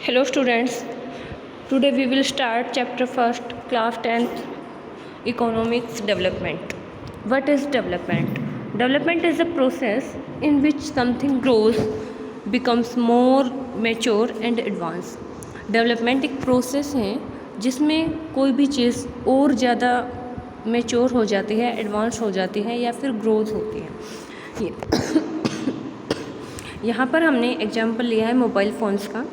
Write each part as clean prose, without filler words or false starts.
Hello students, today we will start chapter first, class 10th, economics development. What is development? Development is a process in which something grows, becomes more mature and advanced. Development एक process है जिसमें कोई भी चीज़ और ज़्यादा mature हो जाती है, एडवांस हो जाती है या फिर ग्रोथ होती है। यहाँ पर हमने एग्जाम्पल लिया है मोबाइल फ़ोन्स का।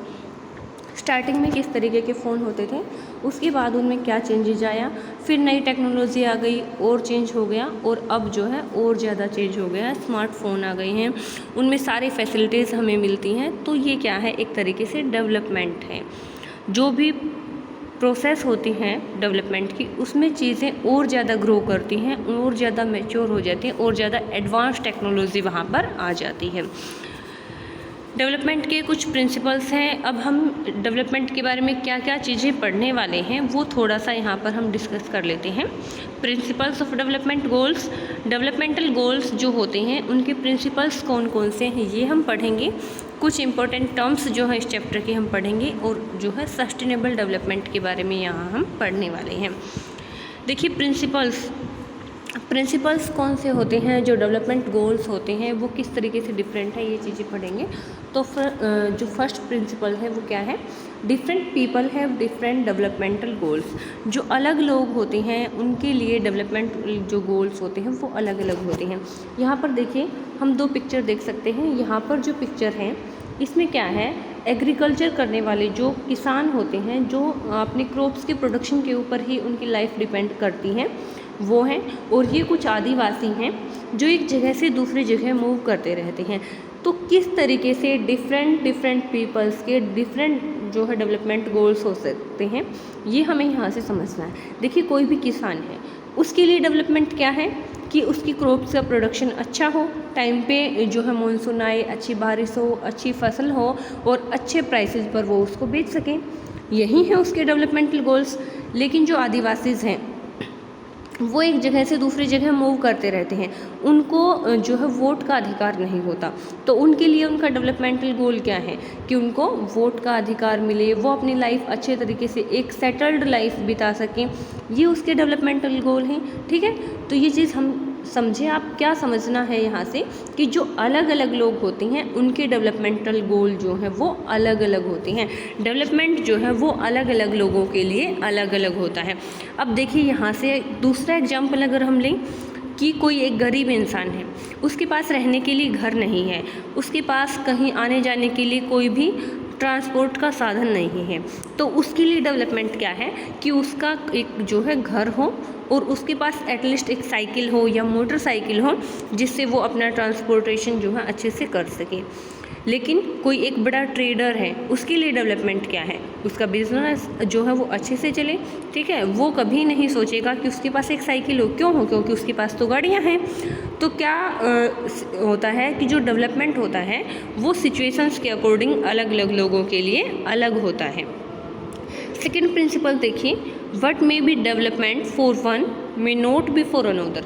स्टार्टिंग में किस तरीके के फ़ोन होते थे, उसके बाद उनमें क्या चेंजेज आया, फिर नई टेक्नोलॉजी आ गई और चेंज हो गया, और अब जो है और ज़्यादा चेंज हो गया, स्मार्टफ़ोन आ गए हैं, उनमें सारी फैसिलिटीज़ हमें मिलती हैं। तो ये क्या है, एक तरीके से डेवलपमेंट है। जो भी प्रोसेस होती हैं डेवलपमेंट की, उसमें चीज़ें और ज़्यादा ग्रो करती हैं, और ज़्यादा मैच्योर हो जाती हैं, और ज़्यादा एडवांस टेक्नोलॉजी वहाँ पर आ जाती है। डेवलपमेंट के कुछ प्रिंसिपल्स हैं। अब हम डेवलपमेंट के बारे में क्या क्या चीज़ें पढ़ने वाले हैं वो थोड़ा सा यहाँ पर हम डिस्कस कर लेते हैं। Principles of development goals, developmental goals जो होते हैं उनके प्रिंसिपल्स कौन कौन से हैं ये हम पढ़ेंगे। कुछ इंपॉर्टेंट टर्म्स जो है इस चैप्टर के हम पढ़ेंगे, और जो है सस्टेनेबल डेवलपमेंट के बारे में यहाँ हम पढ़ने वाले हैं। देखिए प्रिंसिपल्स कौन से होते हैं, जो डेवलपमेंट गोल्स होते हैं वो किस तरीके से डिफरेंट है, ये चीज़ें पढ़ेंगे। तो जो फर्स्ट प्रिंसिपल है वो क्या है, different people have different developmental goals. जो अलग लोग होते हैं उनके लिए डेवलपमेंट जो गोल्स होते हैं वो अलग अलग होते हैं। यहाँ पर देखिए हम दो पिक्चर देख सकते हैं। यहाँ पर जो पिक्चर है इसमें क्या है, एग्रीकल्चर करने वाले जो किसान होते हैं, जो अपने क्रॉप्स के प्रोडक्शन के ऊपर ही उनकी लाइफ डिपेंड करती हैं, वो हैं। और ये कुछ आदिवासी हैं जो एक जगह से दूसरी जगह मूव करते रहते हैं। तो किस तरीके से डिफरेंट पीपल्स के डिफरेंट जो है डेवलपमेंट गोल्स हो सकते हैं, ये हमें यहाँ से समझना है। देखिए कोई भी किसान है, उसके लिए डेवलपमेंट क्या है कि उसकी क्रॉप्स का प्रोडक्शन अच्छा हो, टाइम पे जो है मानसून आए, अच्छी बारिश हो, अच्छी फसल हो, और अच्छे प्राइसेस पर वो उसको बेच सकें। यही है उसके डेवलपमेंटल गोल्स। लेकिन जो आदिवासीज़ हैं वो एक जगह से दूसरी जगह मूव करते रहते हैं, उनको जो है वोट का अधिकार नहीं होता। तो उनके लिए उनका डेवलपमेंटल गोल क्या है कि उनको वोट का अधिकार मिले, वो अपनी लाइफ अच्छे तरीके से एक सेटल्ड लाइफ बिता सकें, ये उसके डेवलपमेंटल गोल हैं। ठीक है, तो ये चीज़ हम समझे। आप क्या समझना है यहाँ से कि जो अलग अलग लोग होते हैं उनके डेवलपमेंटल गोल जो हैं वो अलग अलग होते हैं। डेवलपमेंट जो है वो अलग अलग लोगों के लिए अलग अलग होता है। अब देखिए यहाँ से दूसरा एग्जाम्पल अगर हम लें कि कोई एक गरीब इंसान है, उसके पास रहने के लिए घर नहीं है, उसके पास कहीं आने जाने के लिए कोई भी ट्रांसपोर्ट का साधन नहीं है, तो उसके लिए डेवलपमेंट क्या है कि उसका एक जो है घर हो, और उसके पास एटलीस्ट एक साइकिल हो या मोटरसाइकिल हो, जिससे वो अपना ट्रांसपोर्टेशन जो है अच्छे से कर सके। लेकिन कोई एक बड़ा ट्रेडर है, उसके लिए डेवलपमेंट क्या है, उसका बिजनेस जो है वो अच्छे से चले। ठीक है, वो कभी नहीं सोचेगा कि उसके पास एक साइकिल हो। क्यों हो, क्योंकि उसके पास तो गाड़ियाँ हैं। तो क्या होता है कि जो डेवलपमेंट होता है वो सिचुएशंस के अकॉर्डिंग अलग अलग लोगों के लिए अलग होता है। सेकेंड प्रिंसिपल देखिए, what may be development for one may not be for another.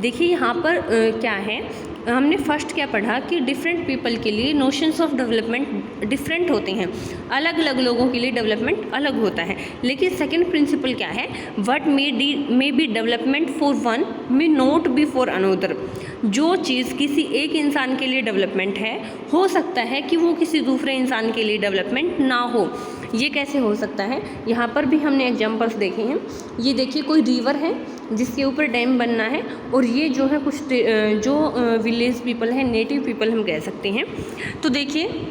देखिए यहाँ पर क्या है, हमने फर्स्ट क्या पढ़ा कि डिफरेंट पीपल के लिए नोशंस ऑफ डेवलपमेंट डिफरेंट होते हैं, अलग अलग लोगों के लिए डेवलपमेंट अलग होता है। लेकिन सेकंड प्रिंसिपल क्या है, what may be development for one may not be for another. जो चीज़ किसी एक इंसान के लिए डेवलपमेंट है, हो सकता है कि वो किसी दूसरे इंसान के लिए डेवलपमेंट ना हो। ये कैसे हो सकता है, यहाँ पर भी हमने एग्जांपल्स देखे हैं। ये देखिए कोई रिवर है जिसके ऊपर डैम बनना है, और ये जो है कुछ जो विलेज पीपल है, नेटिव पीपल हम कह सकते हैं। तो देखिए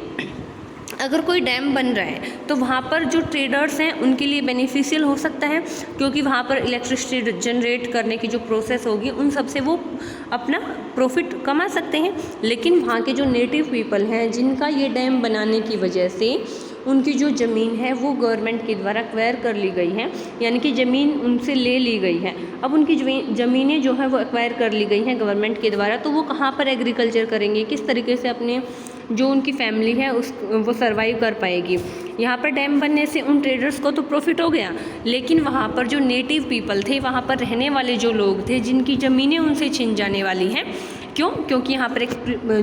अगर कोई डैम बन रहा है तो वहाँ पर जो ट्रेडर्स हैं उनके लिए बेनिफिशियल हो सकता है, क्योंकि वहाँ पर इलेक्ट्रिसिटी जनरेट करने की जो प्रोसेस होगी उन सब से वो अपना प्रॉफिट कमा सकते हैं। लेकिन वहाँ के जो नेटिव पीपल हैं, जिनका ये डैम बनाने की वजह से उनकी जो ज़मीन है वो गवर्नमेंट के द्वारा एक्वायर कर ली गई है, यानी कि ज़मीन उनसे ले ली गई है। अब उनकी ज़मीनें जो है वो एक्वायर कर ली गई हैं गवर्नमेंट के द्वारा, तो वो कहाँ पर एग्रीकल्चर करेंगे, किस तरीके से अपने जो उनकी फैमिली है वो सर्वाइव कर पाएगी। यहाँ पर डैम बनने से उन ट्रेडर्स को तो प्रॉफिट हो गया, लेकिन वहाँ पर जो नेटिव पीपल थे, वहाँ पर रहने वाले जो लोग थे, जिनकी ज़मीनें उनसे छिन जाने वाली हैं। क्यों, क्योंकि यहाँ पर एक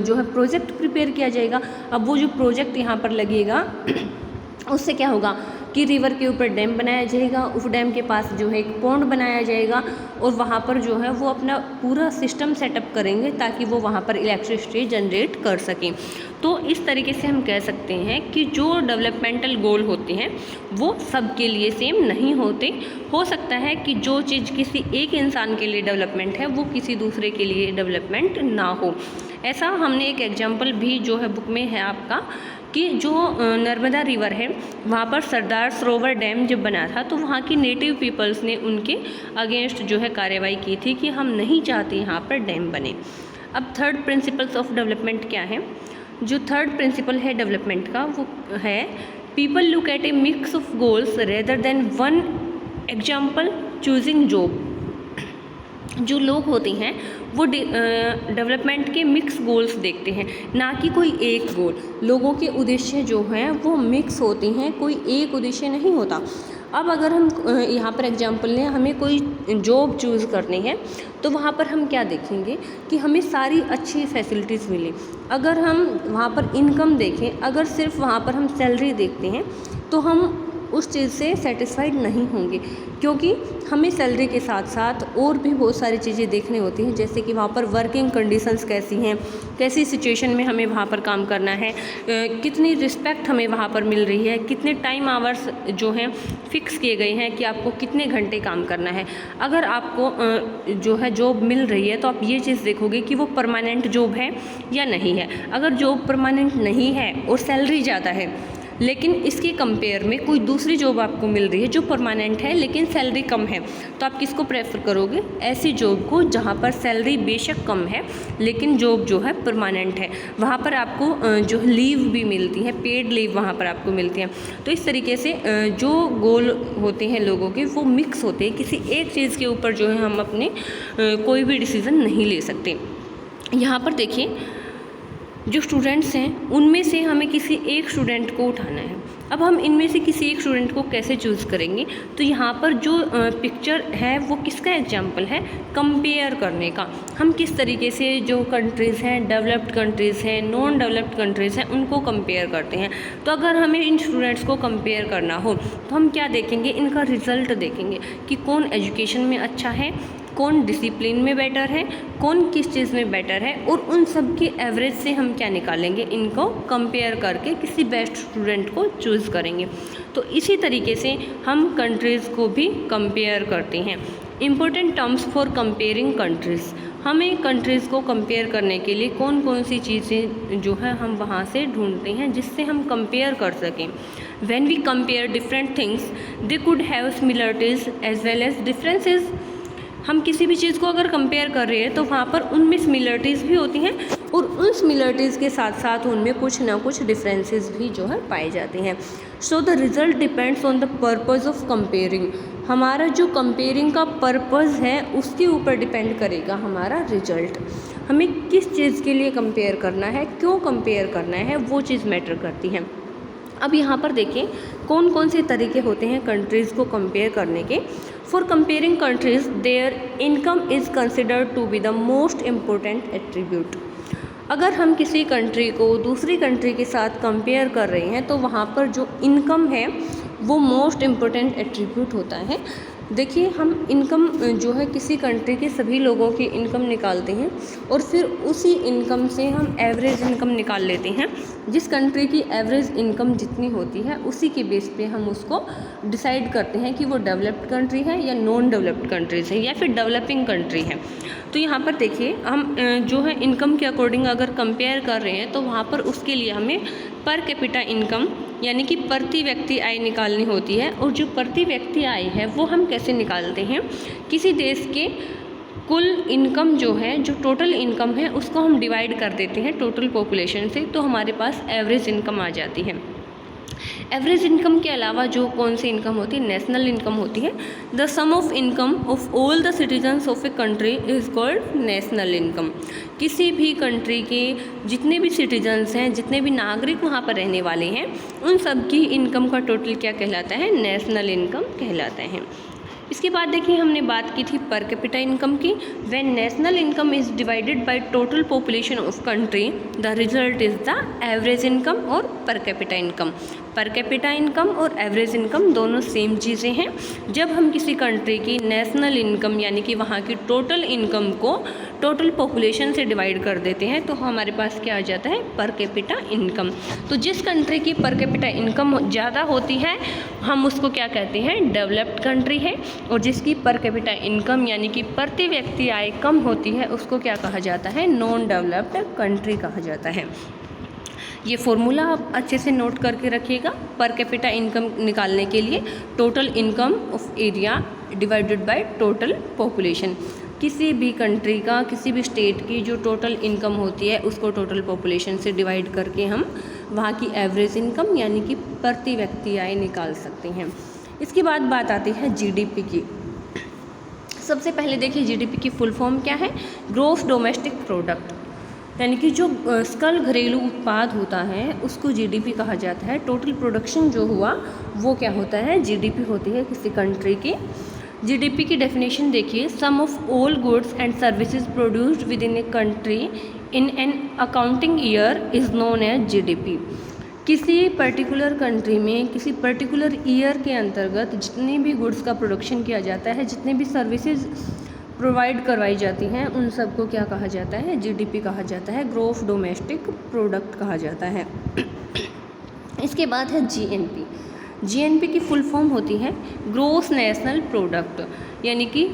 जो है प्रोजेक्ट प्रिपेयर किया जाएगा। अब वो जो प्रोजेक्ट यहाँ पर लगेगा उससे क्या होगा कि रिवर के ऊपर डैम बनाया जाएगा, उस डैम के पास जो है एक पॉन्ड बनाया जाएगा और वहाँ पर जो है वो अपना पूरा सिस्टम सेटअप करेंगे ताकि वो वहाँ पर इलेक्ट्रिसिटी जनरेट कर सकें। तो इस तरीके से हम कह सकते हैं कि जो डेवलपमेंटल गोल होते हैं वो सबके लिए सेम नहीं होते। हो सकता है कि जो चीज़ किसी एक इंसान के लिए डेवलपमेंट है वो किसी दूसरे के लिए डेवलपमेंट ना हो। ऐसा हमने एक एग्जाम्पल भी जो है बुक में है आपका कि जो नर्मदा रिवर है वहाँ पर सरदार सरोवर डैम जब बना था तो वहाँ की नेटिव पीपल्स ने उनके अगेंस्ट जो है कार्रवाई की थी कि हम नहीं चाहते यहाँ पर डैम बने। अब थर्ड प्रिंसिपल्स ऑफ डेवलपमेंट क्या है? जो थर्ड प्रिंसिपल है डेवलपमेंट का वो है people look at A mix of goals rather than one example choosing job. जो लोग होते हैं वो डेवलपमेंट के मिक्स गोल्स देखते हैं, ना कि कोई एक गोल। लोगों के उद्देश्य जो हैं वो मिक्स होते हैं, कोई एक उद्देश्य नहीं होता। अब अगर हम यहाँ पर एग्जांपल लें, हमें कोई जॉब चूज़ करनी है तो वहाँ पर हम क्या देखेंगे कि हमें सारी अच्छी फैसिलिटीज़ मिले। अगर हम वहाँ पर इनकम देखें, अगर सिर्फ वहाँ पर हम सैलरी देखते हैं तो हम उस चीज़ से सेटिस्फाइड नहीं होंगे, क्योंकि हमें सैलरी के साथ साथ और भी बहुत सारी चीज़ें देखनी होती हैं, जैसे कि वहाँ पर वर्किंग कंडीशंस कैसी हैं, कैसी सिचुएशन में हमें वहाँ पर काम करना है, कितनी रिस्पेक्ट हमें वहाँ पर मिल रही है, कितने टाइम आवर्स जो हैं फिक्स किए गए हैं कि आपको कितने घंटे काम करना है। अगर आपको जो है जॉब मिल रही है तो आप ये चीज़ देखोगे कि वो परमानेंट जॉब है या नहीं है। अगर जॉब परमानेंट नहीं है और सैलरी ज़्यादा है, लेकिन इसके कंपेयर में कोई दूसरी जॉब आपको मिल रही है जो परमानेंट है लेकिन सैलरी कम है, तो आप किसको प्रेफर करोगे? ऐसी जॉब को जहाँ पर सैलरी बेशक कम है लेकिन जॉब जो है परमानेंट है, वहाँ पर आपको जो लीव भी मिलती है, पेड लीव वहाँ पर आपको मिलती है। तो इस तरीके से जो गोल होते हैं लोगों के वो मिक्स होते हैं, किसी एक चीज़ के ऊपर जो है हम अपने कोई भी डिसीज़न नहीं ले सकते। यहाँ पर देखिए जो स्टूडेंट्स हैं उनमें से हमें किसी एक स्टूडेंट को उठाना है। अब हम इनमें से किसी एक स्टूडेंट को कैसे चूज़ करेंगे? तो यहाँ पर जो पिक्चर है वो किसका एग्जाम्पल है? कंपेयर करने का। हम किस तरीके से जो कंट्रीज़ हैं, डेवलप्ड कंट्रीज़ हैं, नॉन डेवलप्ड कंट्रीज़ हैं, उनको कंपेयर करते हैं। तो अगर हमें इन स्टूडेंट्स को कंपेयर करना हो तो हम क्या देखेंगे? इनका रिज़ल्ट देखेंगे कि कौन एजुकेशन में अच्छा है, कौन डिसिप्लिन में बेटर है, कौन किस चीज़ में बेटर है, और उन सब के एवरेज से हम क्या निकालेंगे? इनको कंपेयर करके किसी बेस्ट स्टूडेंट को चूज़ करेंगे। तो इसी तरीके से हम कंट्रीज़ को भी कंपेयर करते हैं। Important terms for comparing countries. हमें कंट्रीज़ को कंपेयर करने के लिए कौन कौन सी चीज़ें जो है हम वहाँ से ढूंढते हैं जिससे हम कंपेयर कर सकें। When we compare different things they could have similarities as well as differences. हम किसी भी चीज़ को अगर कंपेयर कर रहे हैं तो वहाँ पर उनमें सिमिलरिटीज़ भी होती हैं और उन सिमिलरिटीज़ के साथ साथ उनमें कुछ ना कुछ डिफरेंसेस भी जो है पाए जाते हैं। So the result depends on the purpose of comparing. हमारा जो कंपेयरिंग का पर्पज़ है उसके ऊपर डिपेंड करेगा हमारा रिजल्ट। हमें किस चीज़ के लिए कंपेयर करना है, क्यों कंपेयर करना है, वो चीज़ मैटर करती है। अब यहाँ पर देखिए कौन कौन से तरीके होते हैं कंट्रीज़ को कंपेयर करने के। For comparing countries their income is considered to be the most important attribute. अगर हम किसी कंट्री को दूसरी कंट्री के साथ कंपेयर कर रहे हैं तो वहाँ पर जो इनकम है वो मोस्ट इम्पोर्टेंट एट्रीब्यूट होता है। देखिए हम इनकम जो है किसी कंट्री के सभी लोगों की इनकम निकालते हैं और फिर उसी इनकम से हम एवरेज इनकम निकाल लेते हैं। जिस कंट्री की एवरेज इनकम जितनी होती है उसी के बेस पे हम उसको डिसाइड करते हैं कि वो डेवलप्ड कंट्री है या नॉन डेवलप्ड कंट्रीज़ है या फिर डेवलपिंग कंट्री है। तो यहाँ पर देखिए हम जो है इनकम के अकॉर्डिंग अगर कंपेयर कर रहे हैं तो वहाँ पर उसके लिए हमें पर कैपिटा इनकम यानी कि प्रति व्यक्ति आय निकालनी होती है। और जो प्रति व्यक्ति आय है वो हम कैसे निकालते हैं? किसी देश के कुल इनकम जो है, जो टोटल इनकम है, उसको हम डिवाइड कर देते हैं टोटल पॉपुलेशन से, तो हमारे पास एवरेज इनकम आ जाती है। एवरेज इनकम के अलावा जो कौन सी इनकम होती है? नेशनल इनकम होती है। The sum of income of all the citizens of a country is called national income. किसी भी कंट्री के जितने भी सिटीजन्स हैं, जितने भी नागरिक वहाँ पर रहने वाले हैं, उन सब की इनकम का टोटल क्या कहलाता है? नेशनल इनकम कहलाता है। इसके बाद देखिए हमने बात की थी पर कैपिटा इनकम की। When national income is divided by total population of country the result is the average income और per capita income. Per capita income और एवरेज इनकम दोनों सेम चीज़ें हैं। जब हम किसी कंट्री की नेशनल इनकम यानी कि वहाँ की टोटल इनकम को टोटल पॉपुलेशन से डिवाइड कर देते हैं तो हमारे पास क्या आ जाता है, पर कैपिटा इनकम। तो जिस कंट्री की पर कैपिटा इनकम ज़्यादा होती है हम उसको क्या कहते हैं, डेवलप्ड कंट्री है, और जिसकी पर कैपिटा इनकम यानी कि प्रति व्यक्ति आय कम होती है उसको क्या कहा जाता है, नॉन डेवलप्ड कंट्री कहा जाता है। ये फॉर्मूला आप अच्छे से नोट करके रखिएगा। पर कैपिटा इनकम निकालने के लिए total income of area divided by total population. किसी भी कंट्री का, किसी भी स्टेट की जो टोटल इनकम होती है उसको टोटल पॉपुलेशन से डिवाइड करके हम वहाँ की एवरेज इनकम यानी कि प्रति व्यक्ति आय निकाल सकते हैं। इसके बाद बात आती है जीडीपी की। सबसे पहले देखिए जीडीपी की फुल फॉर्म क्या है, ग्रॉस डोमेस्टिक प्रोडक्ट, यानी कि जो सकल घरेलू उत्पाद होता है उसको जीडीपी कहा जाता है। टोटल प्रोडक्शन जो हुआ वो क्या होता है, जीडीपी होती है किसी कंट्री की। जीडीपी की डेफिनेशन देखिए, sum of all goods and services produced within a country in an accounting year is known as GDP. किसी पर्टिकुलर कंट्री में किसी पर्टिकुलर ईयर के अंतर्गत जितनी भी गुड्स का प्रोडक्शन किया जाता है, जितने भी सर्विसेज प्रोवाइड करवाई जाती हैं, उन सबको क्या कहा जाता है, जीडीपी कहा जाता है, ग्रॉस डोमेस्टिक प्रोडक्ट कहा जाता है। इसके बाद है जीएनपी। जीएनपी की फुल फॉर्म होती है ग्रॉस नेशनल प्रोडक्ट, यानी कि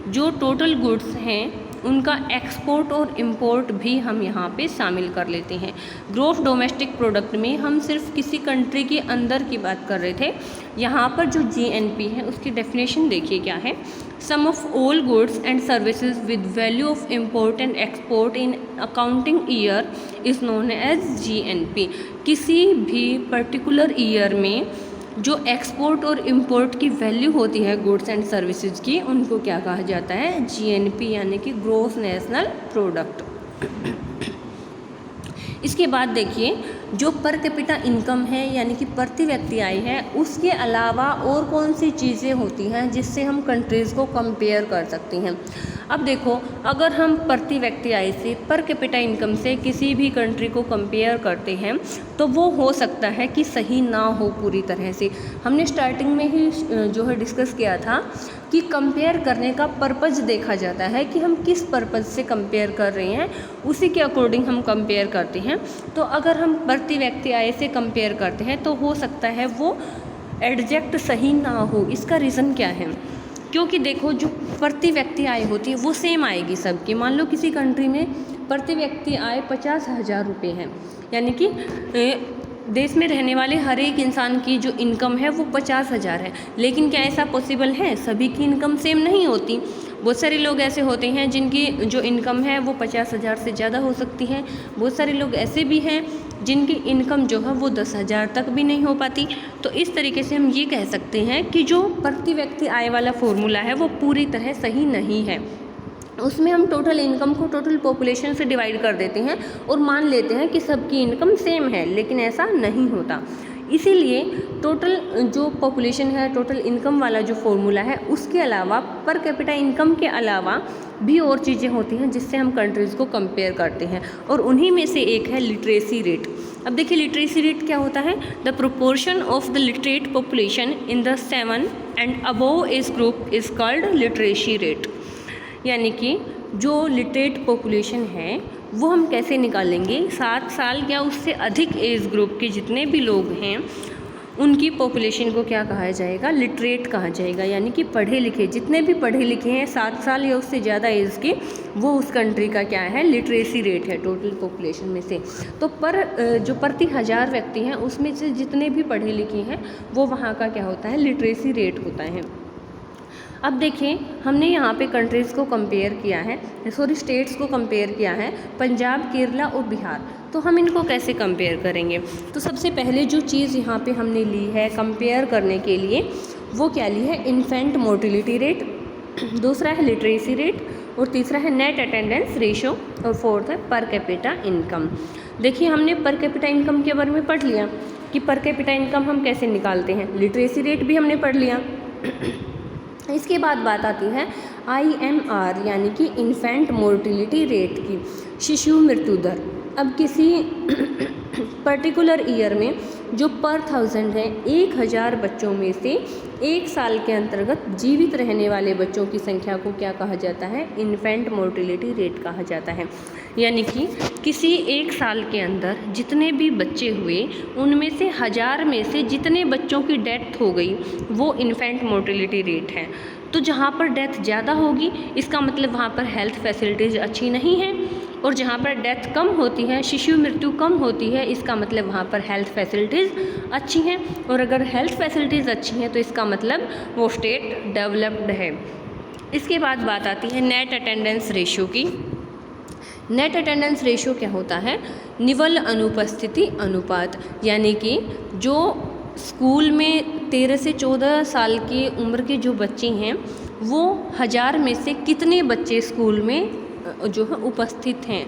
जो टोटल गुड्स हैं उनका एक्सपोर्ट और इंपोर्ट भी हम यहाँ पे शामिल कर लेते हैं। ग्रॉस डोमेस्टिक प्रोडक्ट में हम सिर्फ किसी कंट्री के अंदर की बात कर रहे थे। यहाँ पर जो जीएनपी है उसकी डेफिनेशन देखिए क्या है, sum of all goods and services with value of import and export in accounting year is known as GNP. किसी भी पर्टिकुलर ईयर में जो एक्सपोर्ट और इंपोर्ट की वैल्यू होती है गुड्स एंड सर्विसेज की, उनको क्या कहा जाता है, जीएनपी यानी कि ग्रॉस नेशनल प्रोडक्ट। इसके बाद देखिए जो पर कैपिटा इनकम है यानी कि प्रति व्यक्ति आय है, उसके अलावा और कौन सी चीज़ें होती हैं जिससे हम कंट्रीज़ को कंपेयर कर सकते हैं। अब देखो, अगर हम प्रति व्यक्ति आय से, पर कैपिटा इनकम से किसी भी कंट्री को कंपेयर करते हैं तो वो हो सकता है कि सही ना हो पूरी तरह से। हमने स्टार्टिंग में ही जो है डिस्कस किया था कि कंपेयर करने का पर्पज़ देखा जाता है कि हम किस पर्पज़ से कंपेयर कर रहे हैं, उसी के अकॉर्डिंग हम कंपेयर करते हैं। तो अगर हम प्रति व्यक्ति आय से कंपेयर करते हैं तो हो सकता है वो एग्जैक्ट सही ना हो। इसका रीज़न क्या है, क्योंकि देखो जो प्रति व्यक्ति आय होती है वो सेम आएगी सबकी। मान लो किसी कंट्री में प्रति व्यक्ति आय 50,000 रुपये है, यानी कि देश में रहने वाले हर एक इंसान की जो इनकम है वो 50,000 है। लेकिन क्या ऐसा पॉसिबल है, सभी की इनकम सेम नहीं होती। बहुत सारे लोग ऐसे होते हैं जिनकी जो इनकम है वो 50,000 से ज़्यादा हो सकती है। बहुत सारे लोग ऐसे भी हैं जिनकी इनकम जो है वो 10,000 तक भी नहीं हो पाती। तो इस तरीके से हम ये कह सकते हैं कि जो प्रति व्यक्ति आय वाला फॉर्मूला है वो पूरी तरह सही नहीं है। उसमें हम टोटल इनकम को टोटल पॉपुलेशन से डिवाइड कर देते हैं और मान लेते हैं कि सबकी इनकम सेम है, लेकिन ऐसा नहीं होता। इसीलिए टोटल जो पॉपुलेशन है, टोटल इनकम वाला जो फॉर्मूला है, उसके अलावा पर कैपिटा इनकम के अलावा भी और चीज़ें होती हैं जिससे हम कंट्रीज़ को कंपेयर करते हैं, और उन्हीं में से एक है लिटरेसी रेट। अब देखिए लिटरेसी रेट क्या होता है, the proportion of the literate population in the 7 and above age group is called literacy rate. यानी कि जो लिटरेट पॉपुलेशन है वो हम कैसे निकालेंगे, 7 साल या उससे अधिक एज ग्रुप के जितने भी लोग हैं उनकी पॉपुलेशन को क्या कहा जाएगा, लिटरेट कहा जाएगा। यानी कि पढ़े लिखे, जितने भी पढ़े लिखे हैं 7 साल या उससे ज़्यादा एज के, वो उस कंट्री का क्या है, लिटरेसी रेट है टोटल पॉपुलेशन में से। तो जो प्रति 1000 व्यक्ति हैं उसमें से जितने भी पढ़े लिखे हैं वो वहाँ का क्या होता है, लिटरेसी रेट होता है। अब देखिए हमने यहाँ पे कंट्रीज़ को कंपेयर किया है, स्टेट्स को कंपेयर किया है, पंजाब, केरला और बिहार। तो हम इनको कैसे कंपेयर करेंगे, तो सबसे पहले जो चीज़ यहाँ पे हमने ली है कंपेयर करने के लिए वो क्या ली है, इन्फेंट मोर्टिलिटी रेट, दूसरा है लिटरेसी रेट, और तीसरा है नेट अटेंडेंस रेशो, और फोर्थ है पर कैपिटा इनकम। देखिए हमने पर कैपिटा इनकम के बारे में पढ़ लिया कि पर कैपिटा इनकम हम कैसे निकालते हैं, लिटरेसी रेट भी हमने पढ़ लिया। इसके बाद बात आती है IMR यानी कि इन्फेंट मोर्टिलिटी रेट की, शिशु मृत्यु दर। अब किसी पर्टिकुलर ईयर में जो पर 1000 है, 1000 बच्चों में से 1 साल के अंतर्गत जीवित रहने वाले बच्चों की संख्या को क्या कहा जाता है? इन्फेंट मोर्टिलिटी रेट कहा जाता है। यानी कि किसी 1 साल के अंदर जितने भी बच्चे हुए उनमें से 1000 में से जितने बच्चों की डेथ हो गई वो इन्फेंट मोर्टिलिटी रेट है। तो जहाँ पर डेथ ज़्यादा होगी इसका मतलब वहाँ पर हेल्थ फैसिलिटीज़ अच्छी नहीं है, और जहाँ पर डेथ कम होती है, शिशु मृत्यु कम होती है, इसका मतलब वहाँ पर हेल्थ फैसिलिटीज़ अच्छी हैं। और अगर हेल्थ फैसिलिटीज़ अच्छी हैं तो इसका मतलब वो स्टेट डेवलप्ड है। इसके बाद बात आती है नेट अटेंडेंस रेशियो की। नेट अटेंडेंस रेशियो क्या होता है? निवल अनुपस्थिति अनुपात। यानी कि जो स्कूल में 13 से 14 साल की उम्र के जो बच्चे हैं वो 1000 में से कितने बच्चे स्कूल में जो है उपस्थित हैं,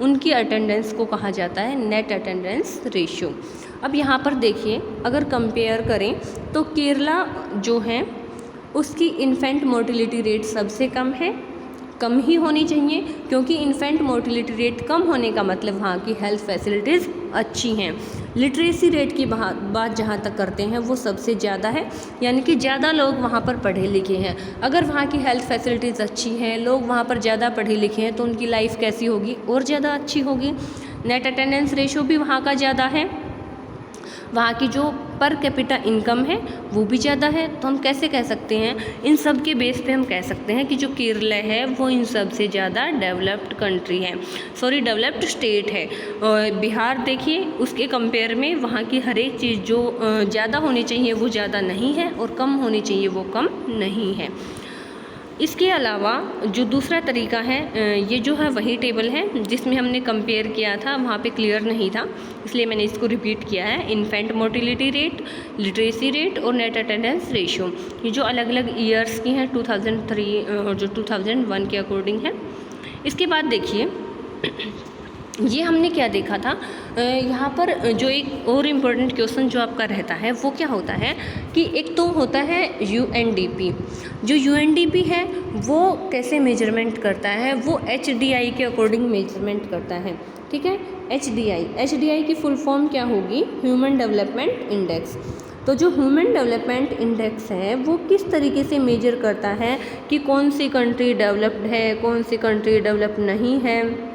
उनकी अटेंडेंस को कहा जाता है नेट अटेंडेंस रेशियो। अब यहाँ पर देखिए, अगर कंपेयर करें तो केरला जो है उसकी इन्फेंट मोर्टिलिटी रेट सबसे कम है, कम ही होनी चाहिए, क्योंकि इन्फेंट मोर्टिलिटी रेट कम होने का मतलब वहाँ की हेल्थ फैसिलिटीज़ अच्छी हैं। लिटरेसी रेट की बात जहाँ तक करते हैं वो सबसे ज़्यादा है, यानी कि ज़्यादा लोग वहाँ पर पढ़े लिखे हैं। अगर वहाँ की हेल्थ फैसिलिटीज़ अच्छी हैं, लोग वहाँ पर ज़्यादा पढ़े लिखे हैं, तो उनकी लाइफ कैसी होगी? और ज़्यादा अच्छी होगी। नेट अटेंडेंस रेशियो भी वहाँ का ज़्यादा है, वहाँ की जो पर कैपिटा इनकम है वो भी ज़्यादा है। तो हम कैसे कह सकते हैं, इन सब के बेस पे हम कह सकते हैं कि जो केरला है वो इन सब से ज़्यादा डेवलप्ड कंट्री है, डेवलप्ड स्टेट है। और बिहार देखिए, उसके कंपेयर में वहाँ की हर एक चीज़ जो ज़्यादा होनी चाहिए वो ज़्यादा नहीं है, और कम होनी चाहिए वो कम नहीं है। इसके अलावा जो दूसरा तरीका है, ये जो है वही टेबल है जिसमें हमने कंपेयर किया था, वहाँ पे क्लियर नहीं था इसलिए मैंने इसको रिपीट किया है। Infant mortality rate, literacy rate और नेट अटेंडेंस रेशियो, ये जो अलग अलग ईयर्स की हैं 2003 और जो 2001 के अकॉर्डिंग है। इसके बाद देखिए, ये हमने क्या देखा था, यहाँ पर जो एक और इम्पोर्टेंट क्वेश्चन जो आपका रहता है वो क्या होता है कि एक तो होता है UNDP। जो UNDP है वो कैसे मेजरमेंट करता है? वो HDI के अकॉर्डिंग मेजरमेंट करता है, ठीक है। HDI की फुल फॉर्म क्या होगी? Human development index. तो जो ह्यूमन डेवलपमेंट इंडेक्स है वो किस तरीके से मेजर करता है कि कौन सी कंट्री डेवलप्ड है, कौन सी कंट्री डेवलप नहीं है?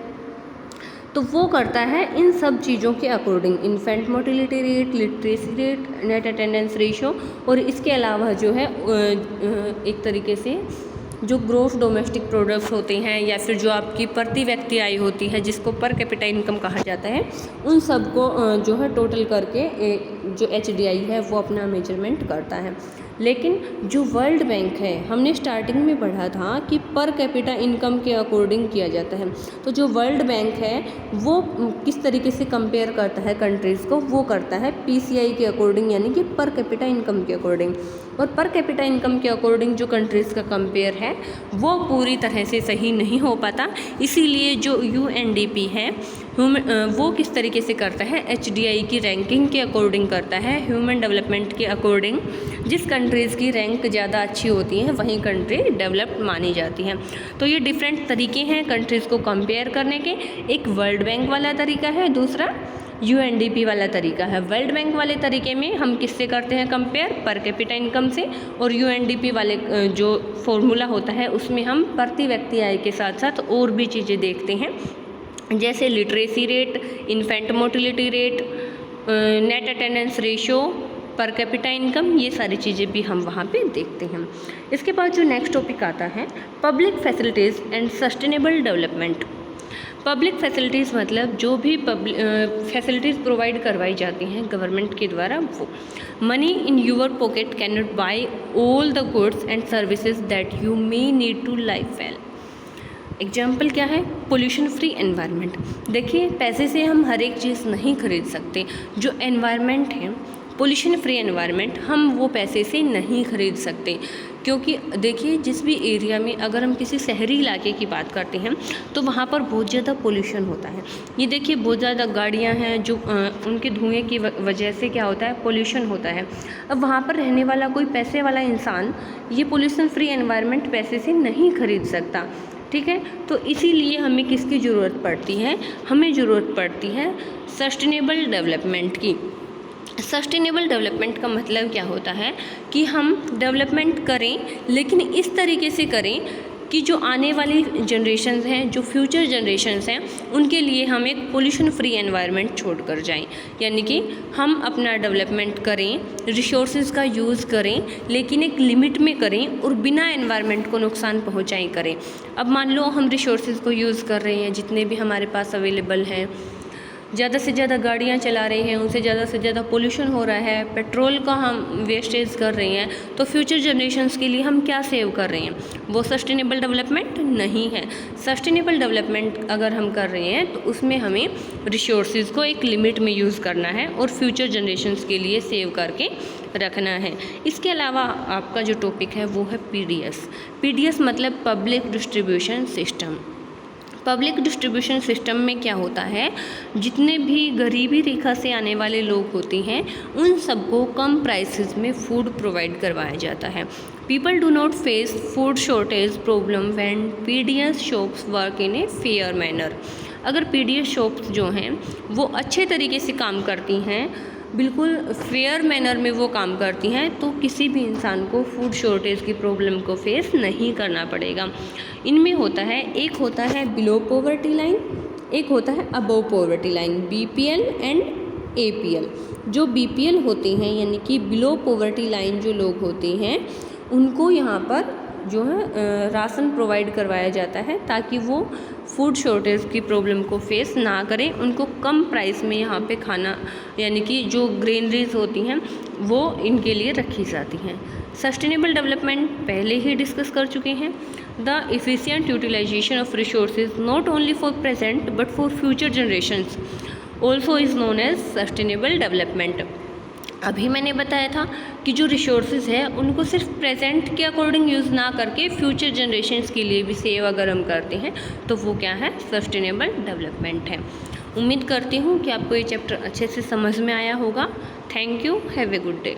तो वो करता है इन सब चीज़ों के according, infant mortality rate, literacy rate, net attendance ratio, और इसके अलावा जो है एक तरीके से जो ग्रोस डोमेस्टिक प्रोडक्ट्स होते हैं या फिर जो आपकी प्रति व्यक्ति आय होती है जिसको पर कैपिटा इनकम कहा जाता है, उन सब को जो है टोटल करके जो HDI है वो अपना मेजरमेंट करता है। लेकिन जो वर्ल्ड बैंक है, हमने स्टार्टिंग में पढ़ा था कि पर कैपिटा इनकम के अकॉर्डिंग किया जाता है। तो जो वर्ल्ड बैंक है वो किस तरीके से कंपेयर करता है कंट्रीज़ को? वो करता है PCI के अकॉर्डिंग, यानी कि पर कैपिटा इनकम के अकॉर्डिंग। और पर कैपिटा इनकम के अकॉर्डिंग जो कंट्रीज़ का कंपेयर है वो पूरी तरह से सही नहीं हो पाता। इसीलिए जो UNDP है वो किस तरीके से करता है? HDI की रैंकिंग के अकॉर्डिंग करता है, ह्यूमन डेवलपमेंट के अकॉर्डिंग। जिस कंट्रीज़ की रैंक ज़्यादा अच्छी होती है वहीं कंट्री डेवलप्ड मानी जाती है। तो ये डिफरेंट तरीके हैं कंट्रीज़ को कंपेयर करने के। एक वर्ल्ड बैंक वाला तरीका है, दूसरा UNDP वाला तरीका है। वर्ल्ड बैंक वाले तरीके में हम किससे करते हैं कंपेयर? पर कैपिटा इनकम से। और UNDP वाले जो फॉर्मूला होता है उसमें हम प्रति व्यक्ति आय के साथ साथ और भी चीज़ें देखते हैं, जैसे literacy rate, infant mortality rate, net attendance ratio, पर कैपिटा इनकम, ये सारी चीज़ें भी हम वहाँ पे देखते हैं। इसके बाद जो नेक्स्ट टॉपिक आता है public facilities and sustainable development. Public facilities मतलब जो भी फैसिलिटीज़ प्रोवाइड करवाई जाती हैं गवर्नमेंट के द्वारा, वो money in your pocket can not buy all the goods and services that you may need to life well. Example क्या है? Pollution free environment. देखिए, पैसे से हम हर एक चीज़ नहीं खरीद सकते। जो एनवायरनमेंट है, पोल्यूशन फ्री एनवायरनमेंट, हम वो पैसे से नहीं खरीद सकते। क्योंकि देखिए, जिस भी एरिया में, अगर हम किसी शहरी इलाके की बात करते हैं तो वहाँ पर बहुत ज़्यादा पोल्यूशन होता है। ये देखिए, बहुत ज़्यादा गाड़ियाँ हैं जो उनके धुएँ की वजह से क्या होता है? पोल्यूशन होता है। अब वहाँ पर रहने वाला कोई पैसे वाला इंसान ये पोल्यूशन फ्री एनवायरनमेंट पैसे से नहीं खरीद सकता। ठीक है। तो इसीलिए हमें किसकी ज़रूरत पड़ती है, हमें ज़रूरत पड़ती है सस्टेनेबल डेवलपमेंट की। सस्टेनेबल डेवलपमेंट का मतलब क्या होता है कि हम डेवलपमेंट करें, लेकिन इस तरीके से करें कि जो आने वाली जनरेशन्स हैं, जो फ्यूचर जनरेशन्स हैं, उनके लिए हम एक पोल्यूशन फ्री एनवायरनमेंट छोड़ कर जाएँ। यानी कि हम अपना डेवलपमेंट करें, रिसोर्सेज का यूज़ करें, लेकिन एक लिमिट में करें और बिना एनवायरनमेंट को नुकसान पहुँचाएँ करें। अब मान लो हम रिसोर्सेज को यूज़ कर रहे हैं, जितने भी हमारे पास अवेलेबल हैं, ज़्यादा से ज़्यादा गाड़ियाँ चला रहे हैं, उनसे ज़्यादा पोल्यूशन हो रहा है, पेट्रोल का हम वेस्टेज कर रहे हैं, तो फ्यूचर जनरेशन्स के लिए हम क्या सेव कर रहे हैं, वो सस्टेनेबल डेवलपमेंट नहीं है। सस्टेनेबल डेवलपमेंट अगर हम कर रहे हैं तो उसमें हमें रिसोर्सेज को एक लिमिट में यूज़ करना है और फ्यूचर जनरेशन्स के लिए सेव करके रखना है। इसके अलावा आपका जो टॉपिक है वो है पीडीएस मतलब public distribution system. Public distribution system में क्या होता है, जितने भी गरीबी रेखा से आने वाले लोग होते हैं उन सबको कम प्राइसेस में फूड प्रोवाइड करवाया जाता है। People do not face food shortage problem when PDS shops work in a fair manner. अगर पीडीएस शॉप्स जो हैं वो अच्छे तरीके से काम करती हैं, बिल्कुल फेयर मैनर में वो काम करती हैं, तो किसी भी इंसान को फूड शॉर्टेज की प्रॉब्लम को फेस नहीं करना पड़ेगा। इनमें होता है, एक होता है बिलो पॉवर्टी लाइन, एक होता है above poverty line, BPL and APL. जो बीपीएल होते हैं यानी कि बिलो पॉवर्टी लाइन जो लोग होते हैं उनको यहाँ पर जो है राशन प्रोवाइड करवाया जाता है ताकि वो फूड शॉर्टेज की प्रॉब्लम को फेस ना करें। उनको कम प्राइस में यहाँ पे खाना यानी कि जो ग्रेनरीज होती हैं वो इनके लिए रखी जाती हैं। सस्टेनेबल डेवलपमेंट पहले ही डिस्कस कर चुके हैं। The efficient utilisation of resources not only for present but for future generations also is known as sustainable development. अभी मैंने बताया था कि जो रिसोर्सेज है उनको सिर्फ प्रेजेंट के अकॉर्डिंग यूज़ ना करके फ्यूचर जनरेशन्स के लिए भी सेव अगर हम करते हैं तो वो क्या है, सस्टेनेबल डेवलपमेंट है। उम्मीद करती हूँ कि आपको ये चैप्टर अच्छे से समझ में आया होगा। Thank you, have a good day.